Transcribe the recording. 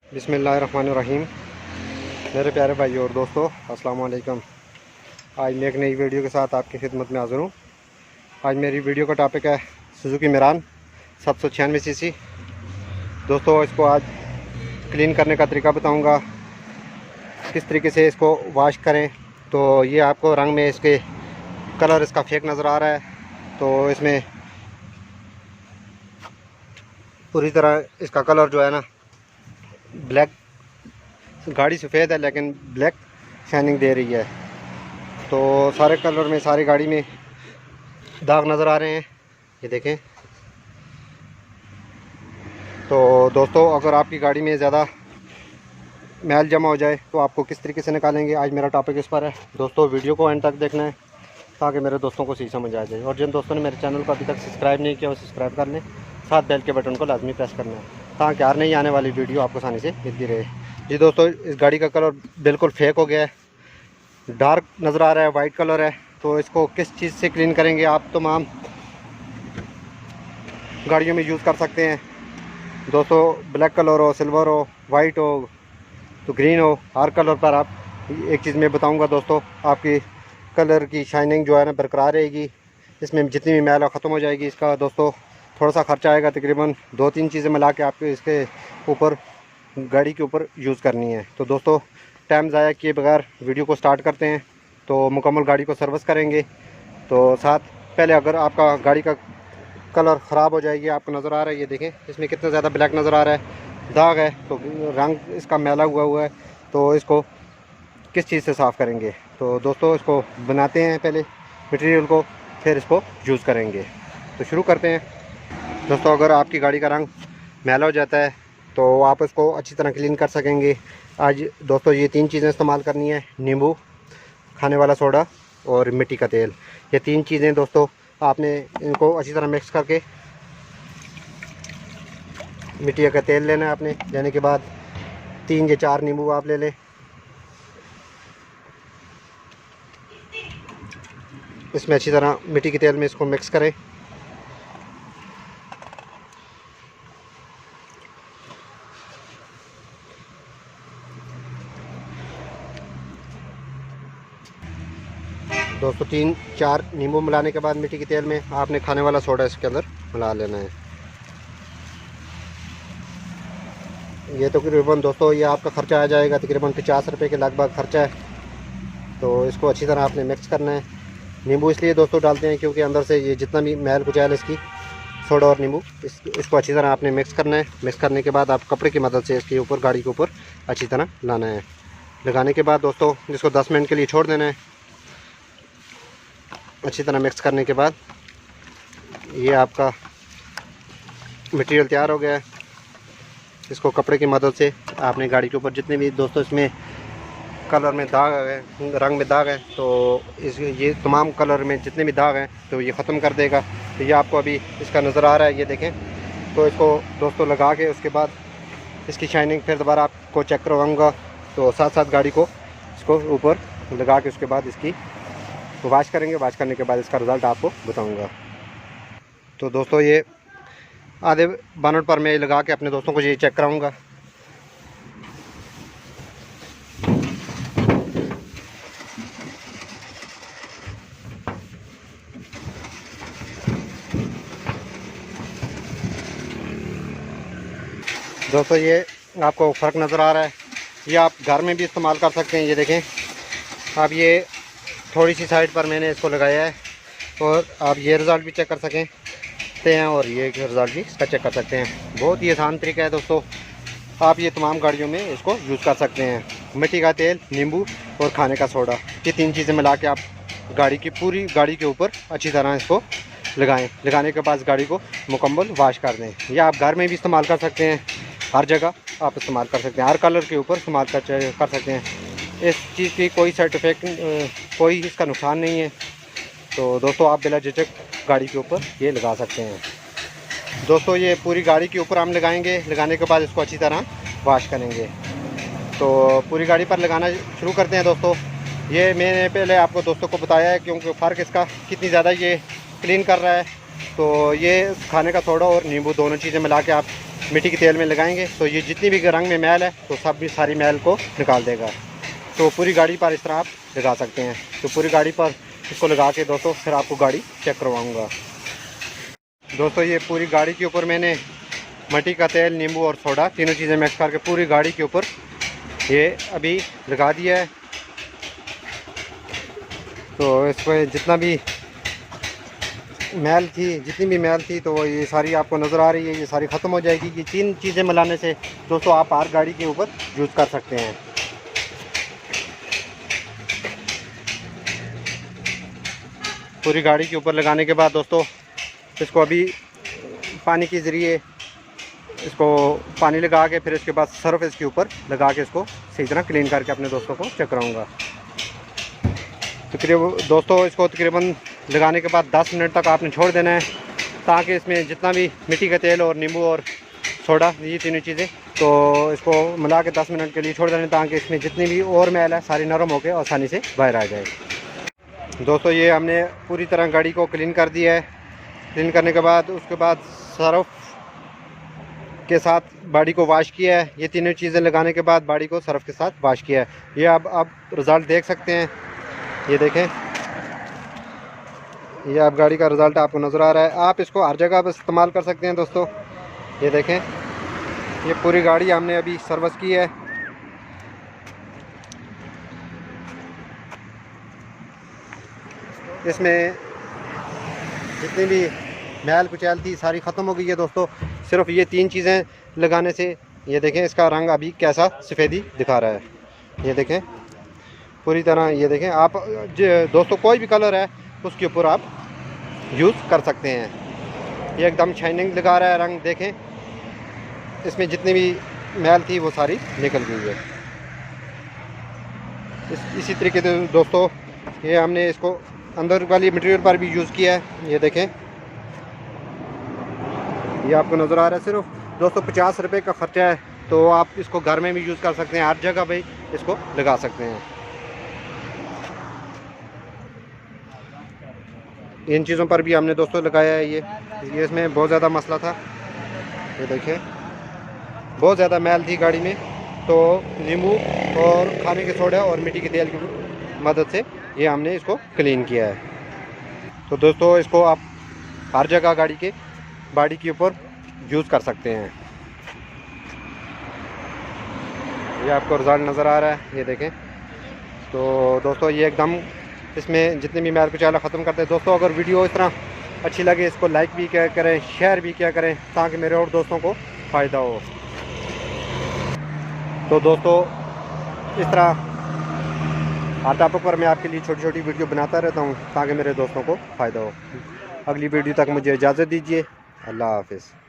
बिस्मिल्लाहिर्रहमानिर्रहीम। मेरे प्यारे भाई और दोस्तों, अस्सलाम वालेकुम। आज मैं एक नई वीडियो के साथ आपकी खिदमत में हाज़िर हूँ। आज मेरी वीडियो का टॉपिक है सुजुकी मिरान 796 सीसी। दोस्तों, इसको आज क्लीन करने का तरीका बताऊँगा, किस तरीके से इसको वॉश करें। तो ये आपको रंग में इसके कलर इसका फेक नज़र आ रहा है, तो इसमें पूरी तरह इसका कलर जो है ना ब्लैक, गाड़ी सफ़ेद है लेकिन ब्लैक शाइनिंग दे रही है। तो सारे कलर में, सारी गाड़ी में दाग नज़र आ रहे हैं, ये देखें। तो दोस्तों, अगर आपकी गाड़ी में ज़्यादा मैल जमा हो जाए तो आपको किस तरीके से निकालेंगे, आज मेरा टॉपिक इस पर है। दोस्तों, वीडियो को एंड तक देखना है ताकि मेरे दोस्तों को सही समझ आ जाए। और जिन दोस्तों ने मेरे चैनल को अभी तक सब्सक्राइब नहीं किया वो सब्सक्राइब कर लें, साथ बेल के बटन को लाजमी प्रेस करना है ताकि हर नई आने वाली वीडियो आपको आसानी से मिलती रहे। जी दोस्तों, इस गाड़ी का कलर बिल्कुल फेक हो गया है, डार्क नज़र आ रहा है, वाइट कलर है। तो इसको किस चीज़ से क्लीन करेंगे, आप तमाम गाड़ियों में यूज़ कर सकते हैं। दोस्तों, ब्लैक कलर हो, सिल्वर हो, वाइट हो, तो ग्रीन हो, हर कलर पर आप एक चीज़ मैं बताऊंगा दोस्तों, आपकी कलर की शाइनिंग जो है ना बरकरार रहेगी। इसमें जितनी भी मैल ख़त्म हो जाएगी। इसका दोस्तों थोड़ा सा खर्चा आएगा, तकरीबन 2-3 चीज़ें मिला के आपको इसके ऊपर, गाड़ी के ऊपर यूज़ करनी है। तो दोस्तों, टाइम ज़ाया किए बगैर वीडियो को स्टार्ट करते हैं। तो मुकम्मल गाड़ी को सर्विस करेंगे। तो साथ पहले, अगर आपका गाड़ी का कलर ख़राब हो जाएगी, आपको नज़र आ रहा है, ये देखें इसमें कितना ज़्यादा ब्लैक नज़र आ रहा है, दाग है, तो रंग इसका मैला हुआ है। तो इसको किस चीज़ से साफ़ करेंगे। तो दोस्तों, इसको बनाते हैं पहले मटेरियल को, फिर इसको यूज़ करेंगे। तो शुरू करते हैं। दोस्तों, अगर आपकी गाड़ी का रंग मैला हो जाता है तो आप इसको अच्छी तरह क्लीन कर सकेंगे। आज दोस्तों ये 3 चीज़ें इस्तेमाल करनी है: नींबू, खाने वाला सोडा और मिट्टी का तेल। ये 3 चीज़ें दोस्तों, आपने इनको अच्छी तरह मिक्स करके मिट्टी का तेल लेना है आपने। लेने के बाद 3 या 4 नींबू आप ले लें। इसमें अच्छी तरह मिट्टी के तेल में इसको मिक्स करें। दोस्तों, 3-4 नींबू मिलाने के बाद मिट्टी के तेल में आपने खाने वाला सोडा इसके अंदर मिला लेना है। ये तकरीबन दोस्तों, ये आपका ख़र्चा आ जाएगा तकरीबन 50 रुपये के लगभग ख़र्चा है। तो इसको अच्छी तरह आपने मिक्स करना है। नींबू इसलिए दोस्तों डालते हैं क्योंकि अंदर से ये जितना भी मैल कुचैल इसकी, सोडा और नींबू, इसको अच्छी तरह आपने मिक्स करना है। मिक्स करने के बाद आप कपड़े की मदद से इसके ऊपर, गाड़ी के ऊपर अच्छी तरह लाना है। लगाने के बाद दोस्तों, इसको 10 मिनट के लिए छोड़ देना है। अच्छी तरह मिक्स करने के बाद ये आपका मटेरियल तैयार हो गया है। इसको कपड़े की मदद से आपने गाड़ी के ऊपर, जितने भी दोस्तों इसमें कलर में दाग है, रंग में दाग है, तो ये तमाम कलर में जितने भी दाग हैं तो ये ख़त्म कर देगा। तो ये आपको अभी इसका नज़र आ रहा है, ये देखें। तो इसको दोस्तों लगा के उसके बाद इसकी शाइनिंग फिर दोबारा आपको चेक करवाऊँगा। तो साथ साथ गाड़ी को इसको ऊपर लगा के उसके बाद इसकी वॉश करेंगे। वॉश करने के बाद इसका रिज़ल्ट आपको बताऊँगा। तो दोस्तों, ये आधे बानट पर मैं लगा के अपने दोस्तों को ये चेक कराऊँगा। दोस्तों, ये आपको फ़र्क नज़र आ रहा है। ये आप घर में भी इस्तेमाल कर सकते हैं। ये देखें, आप ये थोड़ी सी साइड पर मैंने इसको लगाया है, और आप ये रिज़ल्ट भी चेक कर सकते हैं और ये रिज़ल्ट भी इसका चेक कर सकते हैं। बहुत ही आसान तरीका है दोस्तों, आप ये तमाम गाड़ियों में इसको यूज़ कर सकते हैं। मिट्टी का तेल, नींबू और खाने का सोडा, ये 3 चीज़ें मिला के आप गाड़ी की, पूरी गाड़ी के ऊपर अच्छी तरह इसको लगाएं। लगाने के बाद गाड़ी को मुकम्मल वॉश कर दें। या आप घर में भी इस्तेमाल कर सकते हैं, हर जगह आप इस्तेमाल कर सकते हैं, हर कलर के ऊपर इस्तेमाल कर सकते हैं। इस चीज़ की कोई साइड इफ़ेक्ट, कोई इसका नुकसान नहीं है। तो दोस्तों, आप बिला झिझक गाड़ी के ऊपर ये लगा सकते हैं। दोस्तों, ये पूरी गाड़ी के ऊपर हम लगाएंगे। लगाने के बाद इसको अच्छी तरह वॉश करेंगे। तो पूरी गाड़ी पर लगाना शुरू करते हैं। दोस्तों, ये मैंने पहले आपको दोस्तों को बताया है क्योंकि फ़र्क इसका कितनी ज़्यादा ये क्लीन कर रहा है। तो ये खाने का सोडा और नींबू दोनों चीज़ें मिला के आप मिट्टी के तेल में लगाएंगे तो ये जितनी भी रंग में मैल है तो सब भी सारी मैल को निकाल देगा। तो पूरी गाड़ी पर इस तरह आप लगा सकते हैं। तो पूरी गाड़ी पर इसको लगा के दोस्तों फिर आपको गाड़ी चेक करवाऊँगा। दोस्तों ये पूरी गाड़ी के ऊपर मैंने मिट्टी का तेल, नींबू और सोडा तीनों चीज़ें मिक्स करके पूरी गाड़ी के ऊपर ये अभी लगा दिया है। तो इसमें जितनी भी मैल थी तो ये सारी आपको नज़र आ रही है, ये सारी ख़त्म हो जाएगी। ये 3 चीज़ें मिलाने से दोस्तों आप हर गाड़ी के ऊपर यूज़ कर सकते हैं। पूरी गाड़ी के ऊपर लगाने के बाद दोस्तों इसको अभी पानी के ज़रिए इसको पानी लगा के फिर इसके बाद सर्फ इसके ऊपर लगा के इसको सही तरह क्लीन करके अपने दोस्तों को चेक कराऊँगा। दोस्तों इसको तकरीबन लगाने के बाद 10 मिनट तक आपने छोड़ देना है ताकि इसमें जितना भी मिट्टी का तेल और नींबू और सोडा ये तीनों चीज़ें तो इसको मिला के 10 मिनट के लिए छोड़ देना ताकि इसमें जितनी भी और मैल है सारी नरम होकर आसानी से बाहर आ जाए। दोस्तों ये हमने पूरी तरह गाड़ी को क्लीन कर दिया है। क्लीन करने के बाद उसके बाद सर्फ के साथ बॉडी को वॉश किया है। ये तीनों चीज़ें लगाने के बाद बॉडी को सर्फ के साथ वॉश किया है। ये आप रिज़ल्ट देख सकते हैं। ये देखें, ये आप गाड़ी का रिज़ल्ट आपको नज़र आ रहा है। आप इसको हर जगह पर इस्तेमाल कर सकते हैं दोस्तों। ये देखें, ये पूरी गाड़ी हमने अभी सर्विस की है। इसमें जितनी भी मैल कुचैल थी सारी ख़त्म हो गई है दोस्तों, सिर्फ ये 3 चीज़ें लगाने से। ये देखें इसका रंग अभी कैसा सफ़ेदी दिखा रहा है। ये देखें पूरी तरह, ये देखें आप दोस्तों कोई भी कलर है उसके ऊपर आप यूज़ कर सकते हैं। ये एकदम शाइनिंग लगा रहा है रंग। देखें इसमें जितनी भी मैल थी वो सारी निकल गई है। इसी तरीके से दोस्तों ये हमने इसको अंदर वाली मटेरियल पर भी यूज़ किया है। ये देखें, ये आपको नज़र आ रहा है। सिर्फ दोस्तों 50 रुपये का ख़र्चा है तो आप इसको घर में भी यूज़ कर सकते हैं, हर जगह पे इसको लगा सकते हैं। इन चीज़ों पर भी हमने दोस्तों लगाया है। ये इसमें बहुत ज़्यादा मसला था। ये देखें बहुत ज़्यादा मैल थी गाड़ी में, तो नींबू और खाने के सोडा और मिट्टी के तेल की मदद से ये हमने इसको क्लीन किया है। तो दोस्तों इसको आप हर जगह गाड़ी के बॉडी के ऊपर यूज़ कर सकते हैं। ये आपको रिज़ल्ट नज़र आ रहा है। ये देखें तो दोस्तों ये एकदम इसमें जितने भी मैल कुचैला ख़त्म करते हैं। दोस्तों अगर वीडियो इस तरह अच्छी लगे इसको लाइक भी क्या करें, शेयर भी क्या करें ताकि मेरे और दोस्तों को फ़ायदा हो। तो दोस्तों इस तरह हर टॉपिक पर मैं आपके लिए छोटी छोटी वीडियो बनाता रहता हूँ ताकि मेरे दोस्तों को फ़ायदा हो। अगली वीडियो तक मुझे इजाज़त दीजिए। अल्लाह हाफ़िज़।